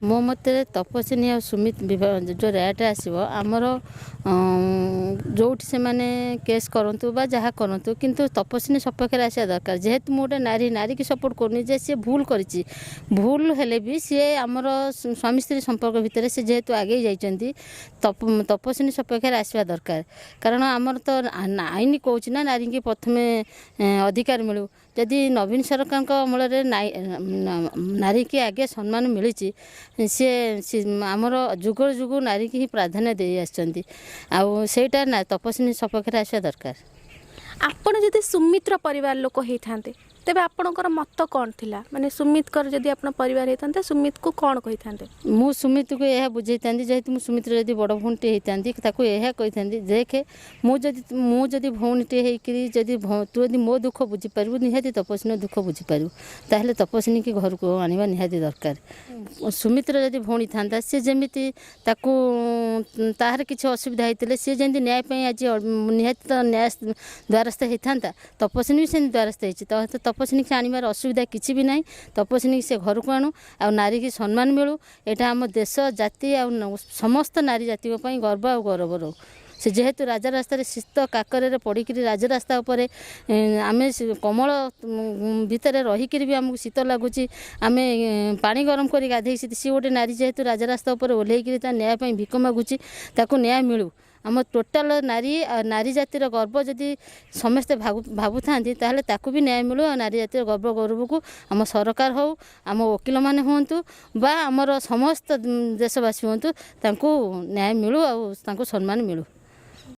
मो मत तपस्विनी और सुमित जो रेट आसो आमर जो से माने केस करूँ बा जहाँ करूँ किंतु तपस्विनी सपक्ष आसा दरकार जेहेतु मुझे नारी नारी की सपोर्ट करनी जे सी भूल करी भूल हेले भी सी आमर स्वामी स्त्री संपर्क भितर से जेहेतु आगे जाइए तपस्विनी सपक्ष आसवा दरकार कारण आमर तो आईन कौच ना नारी की प्रथम अधिकार मिलू जदि नवीन सरकार अमल नारी की आगे सम्मान मिली सी आमर जुग जुग नारी की ही प्राधान्य दे आसटा ना तपस्विनी सपक्ष आसवा दरकार। आपण जदि सुमित्र परिवार लोक होता तेबे आपणकर मत कौन थिला माने सुमित कर जदि आपण परिवार होता सुमित को कौन कही था मु सुमित को यह बुझे जेहेतु सुमित्र जदि बड़ भौणीटे होता यह कही देखे मुझे भौणीटे होदी तू यदि मो दुख बुझीपारू निहाती तपस्विनी दुख बुझीपारू ताहले तपस्विनी की घर को आने निहाती दरकार। सुमित्र जदि भौणी था सी जमी तार किसी असुविधा होते सी जमी न्याय आज निहाती तो न्याय द्वारस्थ होता तपस्विनी से द्वारस्थ होती तपस्विनी की आनबार असुविधा किसी भी ना तपस्विनी से घर को आणु आ नारी की सम्मान मिलू यहाँ आम देश जाति आ समस्त नारी जाति गर्व आ गौरव रो से जेहेतु राजा रास्तार शीत काकर पड़क राजरास्ता आम कमल भितर रहीकि भी आमको शीत लगुच आम पा गरम कर गाधे सी गोटे नारी जेहेतु राजरास्ता ओह्लैक न्याय भिक मागुची न्याय मिलू आम टोटाल नारी नारी जातिर गर्व जदि समस्ते भावु था ताकू भी न्याय मिलू आ नारी जातिर गर्व गौरव को आम सरकार हो आम वकिल मैंने हूँ बा आमर समस्त देशवासी हूँ न्याय मिलू आ सम्मान मिलू।